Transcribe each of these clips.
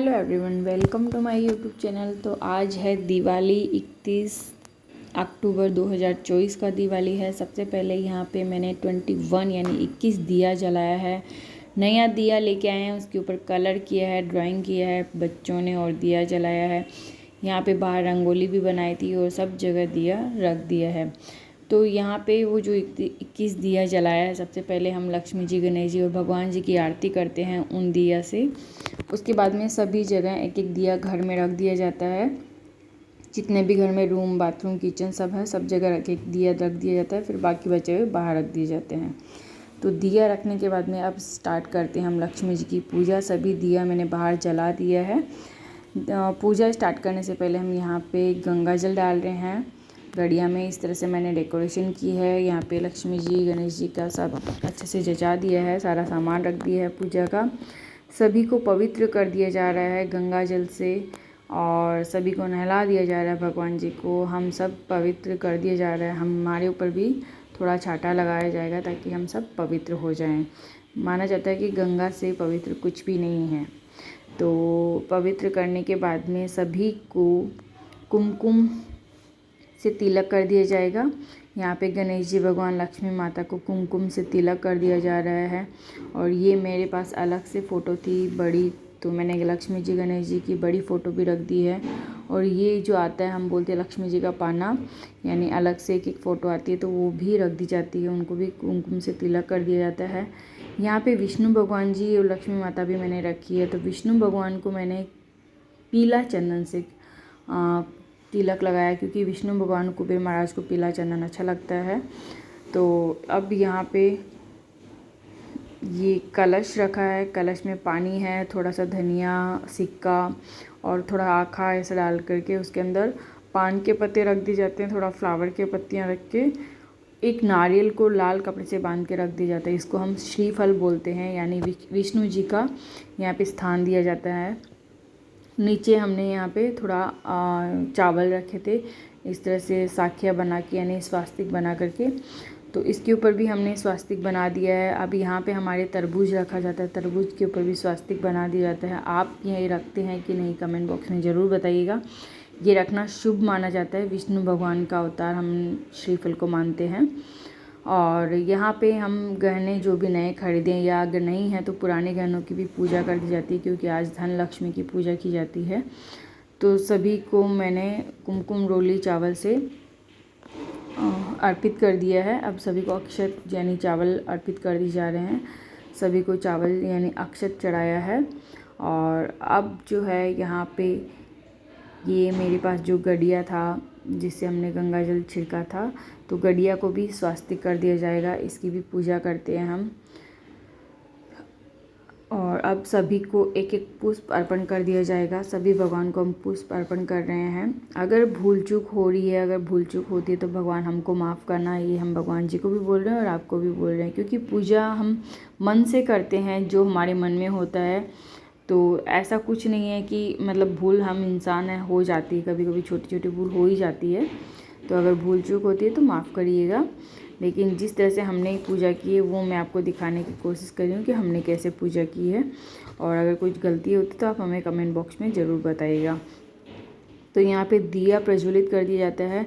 Hello everyone, welcome to my YouTube channel. तो आज है दिवाली, 31 अक्टूबर 2024 का दिवाली है। सबसे पहले यहाँ पे मैंने 21 यानी 21 दिया जलाया है। नया दिया लेके आए हैं, उसके ऊपर कलर किया है, ड्राइंग किया है बच्चों ने और दिया जलाया है। यहाँ पे बाहर रंगोली भी बनाई थी और सब जगह दिया रख दिया है। तो यहाँ पे वो जो 21 दिया जलाया है, सबसे पहले हम लक्ष्मी जी, गणेश जी और भगवान जी की आरती करते हैं उन दिया से। उसके बाद में सभी जगह एक एक दिया घर में रख दिया जाता है। जितने भी घर में रूम, बाथरूम, किचन सब है, सब जगह एक दिया रख दिया जाता है। फिर बाकी बचे हुए बाहर रख दिए जाते हैं। तो दिया रखने के बाद में अब स्टार्ट करते हैं हम लक्ष्मी जी की पूजा। सभी दिया मैंने बाहर जला दिया है। पूजा स्टार्ट करने से पहले हम यहाँ पे गंगा जल डाल रहे हैं गड़िया में। इस तरह से मैंने डेकोरेशन की है। यहाँ पे लक्ष्मी जी, गणेश जी का सब अच्छे से जचा दिया है, सारा सामान रख दिया है पूजा का। सभी को पवित्र कर दिया जा रहा है गंगा जल से और सभी को नहला दिया जा रहा है। भगवान जी को हम सब पवित्र कर दिया जा रहा है। हमारे ऊपर भी थोड़ा छाटा लगाया जाएगा ताकि हम सब पवित्र हो जाएं। माना जाता है कि गंगा से पवित्र कुछ भी नहीं है। तो पवित्र करने के बाद में सभी को कुमकुम से तिलक कर दिया जाएगा। यहाँ पे गणेश जी भगवान, लक्ष्मी माता को कुमकुम से तिलक कर दिया जा रहा है। और ये मेरे पास अलग से फ़ोटो थी बड़ी, तो मैंने लक्ष्मी जी, गणेश जी की बड़ी फ़ोटो भी रख दी है। और ये जो आता है, हम बोलते हैं लक्ष्मी जी का पाना, यानी अलग से एक फ़ोटो आती है, तो वो भी रख दी जाती है। उनको भी कुमकुम से तिलक कर दिया जाता है। यहाँ पे विष्णु भगवान जी और लक्ष्मी माता भी मैंने रखी है। तो विष्णु भगवान को मैंने पीला चंदन से तिलक लगाया, क्योंकि विष्णु भगवान कुबेर महाराज को पीला चंदन अच्छा लगता है। तो अब यहाँ पे ये कलश रखा है। कलश में पानी है, थोड़ा सा धनिया, सिक्का और थोड़ा आखा ऐसा डाल करके उसके अंदर पान के पत्ते रख दिए जाते हैं। थोड़ा फ्लावर के पत्तियाँ रख के एक नारियल को लाल कपड़े से बांध के रख दिया जाता है। इसको हम श्रीफल बोलते हैं, यानी विष्णु जी का यहाँ पे स्थान दिया जाता है। नीचे हमने यहाँ पे थोड़ा चावल रखे थे, इस तरह से साखिया बना के, यानी स्वास्तिक बना करके। तो इसके ऊपर भी हमने स्वास्तिक बना दिया है। अब यहाँ पे हमारे तरबूज रखा जाता है, तरबूज के ऊपर भी स्वास्तिक बना दिया जाता है। आप ये रखते हैं कि नहीं, कमेंट बॉक्स में ज़रूर बताइएगा। ये रखना शुभ माना जाता है। विष्णु भगवान का अवतार हम श्रीफल को मानते हैं। और यहाँ पे हम गहने जो भी नए खरीदें या अगर नहीं हैं तो पुराने गहनों की भी पूजा कर दी जाती है, क्योंकि आज धन लक्ष्मी की पूजा की जाती है। तो सभी को मैंने कुमकुम रोली चावल से अर्पित कर दिया है। अब सभी को अक्षत यानी चावल अर्पित कर दिए जा रहे हैं। सभी को चावल यानी अक्षत चढ़ाया है। और अब जो है यहाँ पे ये मेरे पास जो गड़िया था जिससे हमने गंगा जल छिड़का था, तो गड़िया को भी स्वास्तिक कर दिया जाएगा। इसकी भी पूजा करते हैं हम। और अब सभी को एक एक पुष्प अर्पण कर दिया जाएगा। सभी भगवान को हम पुष्प अर्पण कर रहे हैं। अगर भूल चूक हो रही है, अगर भूल चूक होती है तो भगवान हमको माफ़ करना, ये हम भगवान जी को भी बोल रहे हैं और आपको भी बोल रहे हैं। क्योंकि पूजा हम मन से करते हैं, जो हमारे मन में होता है। तो ऐसा कुछ नहीं है कि मतलब भूल, हम इंसान है, हो जाती है, कभी कभी छोटी छोटी भूल हो ही जाती है। तो अगर भूल चूक होती है तो माफ़ करिएगा। लेकिन जिस तरह से हमने पूजा की है वो मैं आपको दिखाने की कोशिश कर रही हूँ कि हमने कैसे पूजा की है। और अगर कुछ गलती होती तो आप हमें कमेंट बॉक्स में ज़रूर बताइएगा। तो यहाँ पे दिया प्रज्वलित कर दिया जाता है।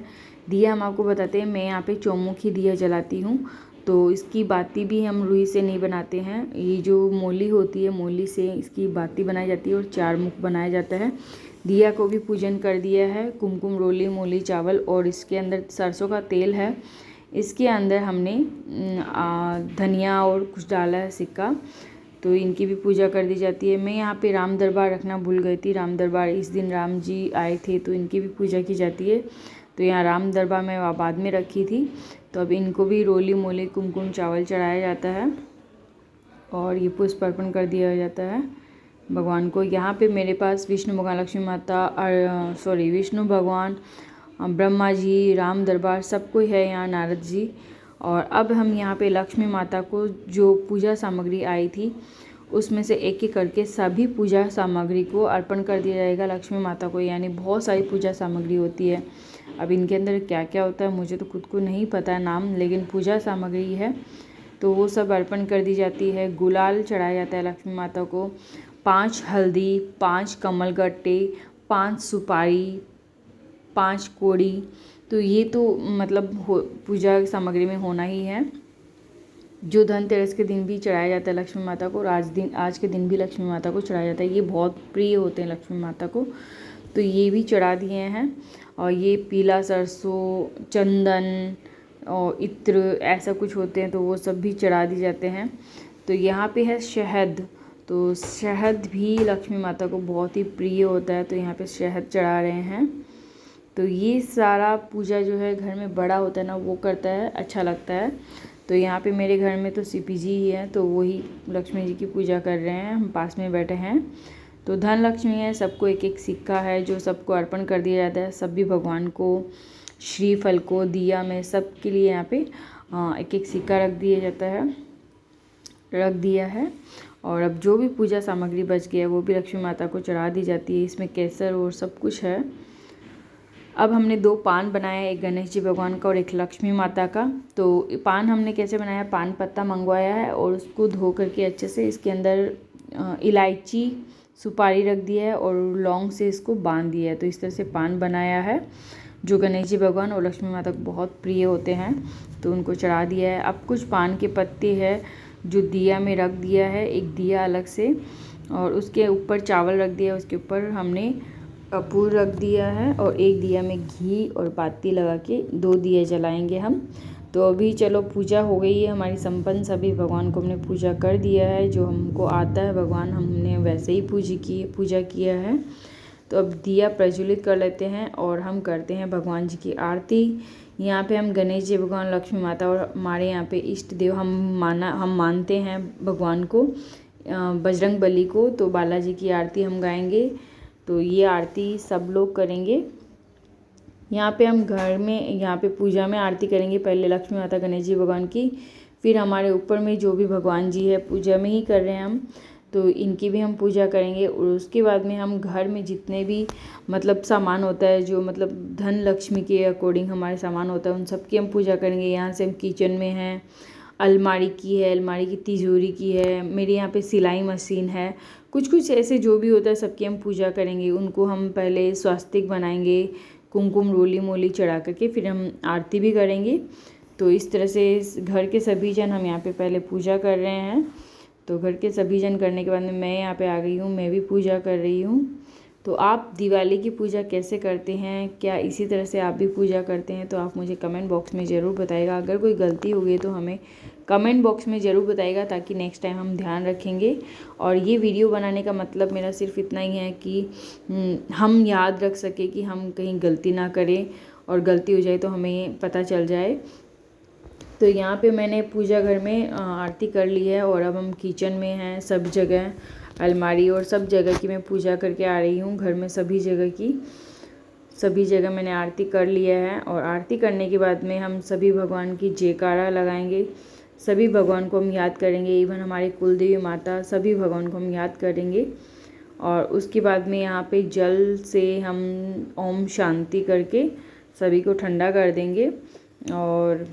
दिया हम आपको बताते हैं, मैं यहाँ पे चौमुखी दिया जलाती हूँ। तो इसकी बाती भी हम रुई से नहीं बनाते हैं। ये जो मोली होती है, मोली से इसकी बाती बनाई जाती है और 4 मुख बनाया जाता है। दिया को भी पूजन कर दिया है। कुमकुम रोली, मोली चावल और इसके अंदर सरसों का तेल है। इसके अंदर हमने धनिया और कुछ डाला है, सिक्का। तो इनकी भी पूजा कर दी जाती है। मैं यहाँ पे राम दरबार रखना भूल गई थी। राम दरबार, इस दिन राम जी आए थे, तो इनकी भी पूजा की जाती है। तो यहाँ राम दरबार मैं बाद में रखी थी। तो अब इनको भी रोली, मोली, कुमकुम चावल चढ़ाया जाता है और ये पुष्प अर्पण कर दिया जाता है भगवान को। यहाँ पे मेरे पास विष्णु भगवान, लक्ष्मी माता, विष्णु भगवान, ब्रह्मा जी, राम दरबार सब कोई है यहाँ, नारद जी। और अब हम यहाँ पे लक्ष्मी माता को जो पूजा सामग्री आई थी उसमें से एक एक करके सभी पूजा सामग्री को अर्पण कर दिया जाएगा लक्ष्मी माता को। यानी बहुत सारी पूजा सामग्री होती है। अब इनके अंदर क्या क्या होता है मुझे तो खुद को नहीं पता है नाम, लेकिन पूजा सामग्री है तो वो सब अर्पण कर दी जाती है। गुलाल चढ़ाया जाता है लक्ष्मी माता को। 5 हल्दी, 5 कमल गट्टे, 5 सुपारी, 5 कोड़ी। तो ये तो मतलब पूजा की सामग्री में होना ही है, जो धनतेरस के दिन भी चढ़ाया जाता है लक्ष्मी माता को, और आज के दिन भी लक्ष्मी माता को चढ़ाया जाता है। ये बहुत प्रिय होते हैं लक्ष्मी माता को, तो ये भी चढ़ा दिए हैं। और ये पीला सरसों, चंदन और इत्र ऐसा कुछ होते हैं, तो वो सब भी चढ़ा दिए जाते हैं। तो यहाँ पे है शहद, तो शहद भी लक्ष्मी माता को बहुत ही प्रिय होता है, तो यहाँ पे शहद चढ़ा रहे हैं। तो ये सारा पूजा जो है घर में बड़ा होता है ना, वो करता है, अच्छा लगता है। तो यहाँ पे मेरे घर में तो सीपी जी ही है, तो वही लक्ष्मी जी की पूजा कर रहे हैं, हम पास में बैठे हैं। तो धन लक्ष्मी है, सबको एक एक सिक्का है जो सबको अर्पण कर दिया जाता है, सभी भगवान को, श्रीफल को, दिया में, सब के लिए यहाँ पे एक एक सिक्का रख दिया है। और अब जो भी पूजा सामग्री बच गया है वो भी लक्ष्मी माता को चढ़ा दी जाती है। इसमें केसर और सब कुछ है। अब हमने 2 पान बनाया, एक गणेश जी भगवान का और एक लक्ष्मी माता का। तो पान हमने कैसे बनाया, पान पत्ता मंगवाया है और उसको धो करके अच्छे से इसके अंदर इलायची, सुपारी रख दिया है और लौंग से इसको बांध दिया है। तो इस तरह से पान बनाया है, जो गणेश जी भगवान और लक्ष्मी माता को बहुत प्रिय होते हैं, तो उनको चढ़ा दिया है। अब कुछ पान के पत्ते हैं जो दिया में रख दिया है, एक दिया अलग से, और उसके ऊपर चावल रख दिया, उसके ऊपर हमने कपूर रख दिया है, और एक दिया में घी और बाती लगा के 2 दिए जलाएंगे हम। तो अभी चलो पूजा हो गई है हमारी संपन्न, सभी भगवान को हमने पूजा कर दिया है, जो हमको आता है भगवान हमने वैसे ही पूजा किया है। तो अब दिया प्रज्वलित कर लेते हैं और हम करते हैं भगवान जी की आरती। यहाँ पे हम गणेश जी भगवान, लक्ष्मी माता और हमारे यहाँ पे इष्ट देव हम मानते हैं भगवान को, बजरंग बली को। तो बालाजी की आरती हम गाएंगे, तो ये आरती सब लोग करेंगे। यहाँ पे हम घर में, यहाँ पे पूजा में आरती करेंगे, पहले लक्ष्मी माता गणेश जी भगवान की, फिर हमारे ऊपर में जो भी भगवान जी है पूजा में ही कर रहे हैं हम, तो इनकी भी हम पूजा करेंगे। और उसके बाद में हम घर में जितने भी मतलब सामान होता है, जो मतलब धन लक्ष्मी के अकॉर्डिंग हमारे सामान होता है, उन सब की हम पूजा करेंगे। यहाँ से हम किचन में हैं, अलमारी की तिजोरी की है, मेरे यहाँ पे सिलाई मशीन है, कुछ ऐसे जो भी होता है सबकी हम पूजा करेंगे। उनको हम पहले स्वास्तिक बनाएंगे, कुमकुम रोली मोली चढ़ा करके फिर हम आरती भी करेंगे। तो इस तरह से घर के सभी जन हम यहाँ पे पहले पूजा कर रहे हैं। तो घर के सभी जन करने के बाद में मैं यहाँ पे आ गई हूँ, मैं भी पूजा कर रही हूँ। तो आप दिवाली की पूजा कैसे करते हैं, क्या इसी तरह से आप भी पूजा करते हैं, तो आप मुझे कमेंट बॉक्स में ज़रूर बताइएगा। अगर कोई गलती हो गई तो हमें कमेंट बॉक्स में ज़रूर बताइएगा, ताकि नेक्स्ट टाइम हम ध्यान रखेंगे। और ये वीडियो बनाने का मतलब मेरा सिर्फ इतना ही है कि हम याद रख सकें कि हम कहीं गलती ना करें, और गलती हो जाए तो हमें पता चल जाए। तो यहाँ पे मैंने पूजा घर में आरती कर ली है, और अब हम किचन में हैं, सब जगह अलमारी और सब जगह की मैं पूजा करके आ रही हूँ। घर में सभी जगह मैंने आरती कर लिया है। और आरती करने के बाद में हम सभी भगवान की जयकारा लगाएंगे, सभी भगवान को हम याद करेंगे, इवन हमारे कुलदेवी माता, सभी भगवान को हम याद करेंगे। और उसके बाद में यहाँ पे जल से हम ओम शांति करके सभी को ठंडा कर देंगे। और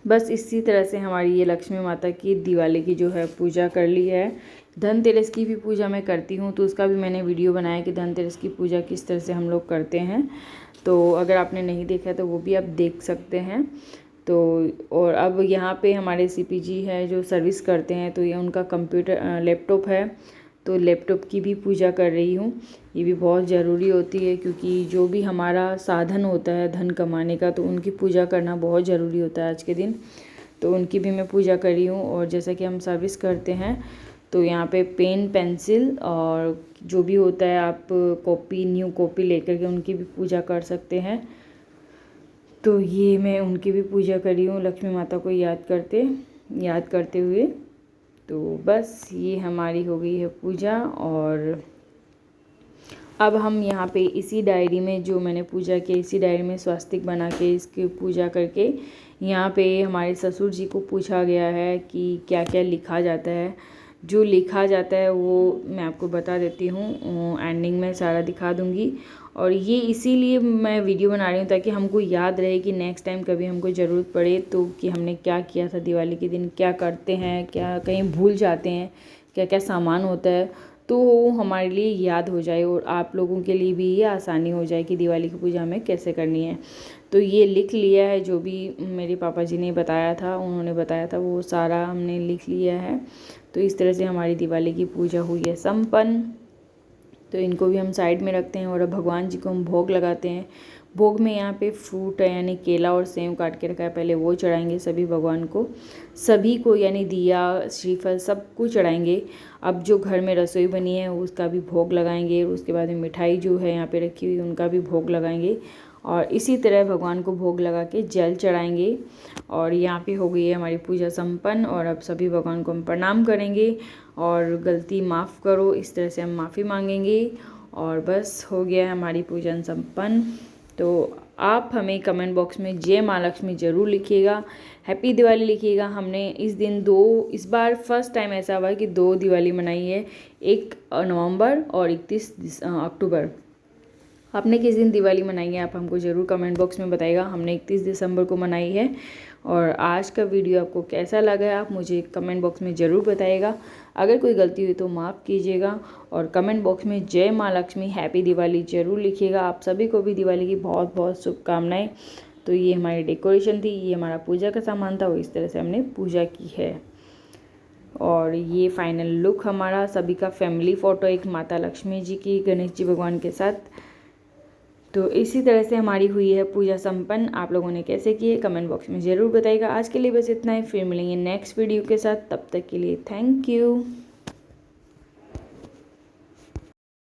बस इसी तरह से हमारी ये लक्ष्मी माता की दिवाली की जो है पूजा कर ली है। धनतेरस की भी पूजा मैं करती हूँ, तो उसका भी मैंने वीडियो बनाया कि धनतेरस की पूजा किस तरह से हम लोग करते हैं। तो अगर आपने नहीं देखा तो वो भी आप देख सकते हैं। तो और अब यहाँ पे हमारे सीपी जी है जो सर्विस करते हैं, तो ये उनका कंप्यूटर लैपटॉप है, तो लैपटॉप की भी पूजा कर रही हूँ। ये भी बहुत ज़रूरी होती है, क्योंकि जो भी हमारा साधन होता है धन कमाने का, तो उनकी पूजा करना बहुत ज़रूरी होता है आज के दिन। तो उनकी भी मैं पूजा कर रही हूँ। और जैसा कि हम सर्विस करते हैं, तो यहाँ पे पेन, पेंसिल और जो भी होता है, आप कॉपी, न्यू कॉपी लेकर के उनकी भी पूजा कर सकते हैं। तो ये मैं उनकी भी पूजा कर रही हूँ, लक्ष्मी माता को याद करते हुए। तो बस ये हमारी हो गई है पूजा। और अब हम यहाँ पे इसी डायरी में, जो मैंने पूजा की, इसी डायरी में स्वास्तिक बना के इसकी पूजा करके, यहाँ पे हमारे ससुर जी को पूछा गया है कि क्या क्या लिखा जाता है। जो लिखा जाता है वो मैं आपको बता देती हूँ, एंडिंग में सारा दिखा दूँगी। और ये इसीलिए मैं वीडियो बना रही हूँ ताकि हमको याद रहे कि नेक्स्ट टाइम कभी हमको ज़रूरत पड़े तो कि हमने क्या किया था दिवाली के दिन, क्या करते हैं, क्या कहीं भूल जाते हैं, क्या क्या सामान होता है, तो वो हमारे लिए याद हो जाए और आप लोगों के लिए भी ये आसानी हो जाए कि दिवाली की पूजा हमें कैसे करनी है। तो ये लिख लिया है, जो भी मेरे पापा जी ने बताया था, उन्होंने बताया था, वो सारा हमने लिख लिया है। तो इस तरह से हमारी दिवाली की पूजा हुई है संपन्न। तो इनको भी हम साइड में रखते हैं और अब भगवान जी को हम भोग लगाते हैं। भोग में यहाँ पे फ्रूट है, यानी केला और सेव काट के रखा है, पहले वो चढ़ाएंगे सभी भगवान को, सभी को, यानी दिया श्रीफल सब कुछ चढ़ाएंगे। अब जो घर में रसोई बनी है उसका भी भोग लगाएंगे, और उसके बाद में मिठाई जो है यहाँ पे रखी हुई उनका भी भोग लगाएंगे, और इसी तरह भगवान को भोग लगा के जल चढ़ाएंगे। और यहाँ पे हो गई है हमारी पूजा संपन्न, और अब सभी भगवान को हम प्रणाम करेंगे और गलती माफ़ करो, इस तरह से हम माफ़ी मांगेंगे, और बस हो गया है हमारी पूजन संपन्न। तो आप हमें कमेंट बॉक्स में जय माँ लक्ष्मी ज़रूर लिखिएगा, हैप्पी दिवाली लिखिएगा। हमने इस बार फर्स्ट टाइम ऐसा हुआ है कि 2 दिवाली मनाई है, 1 नवंबर और 31 अक्टूबर। आपने किस दिन दिवाली मनाई है आप हमको ज़रूर कमेंट बॉक्स में बताइएगा। हमने 31 दिसंबर को मनाई है। और आज का वीडियो आपको कैसा लगा है आप मुझे कमेंट बॉक्स में ज़रूर बताइएगा। अगर कोई गलती हुई तो माफ़ कीजिएगा, और कमेंट बॉक्स में जय माँ लक्ष्मी हैप्पी दिवाली ज़रूर लिखिएगा। आप सभी को भी दिवाली की बहुत बहुत शुभकामनाएँ। तो ये हमारी डेकोरेशन थी, ये हमारा पूजा का सामान था, वो इस तरह से हमने पूजा की है। और ये फाइनल लुक हमारा सभी का फैमिली फ़ोटो, एक माता लक्ष्मी जी की गणेश जी भगवान के साथ। तो इसी तरह से हमारी हुई है पूजा संपन्न। आप लोगों ने कैसे की है कमेंट बॉक्स में ज़रूर बताइएगा। आज के लिए बस इतना ही, फिर मिलेंगे नेक्स्ट वीडियो के साथ, तब तक के लिए थैंक यू।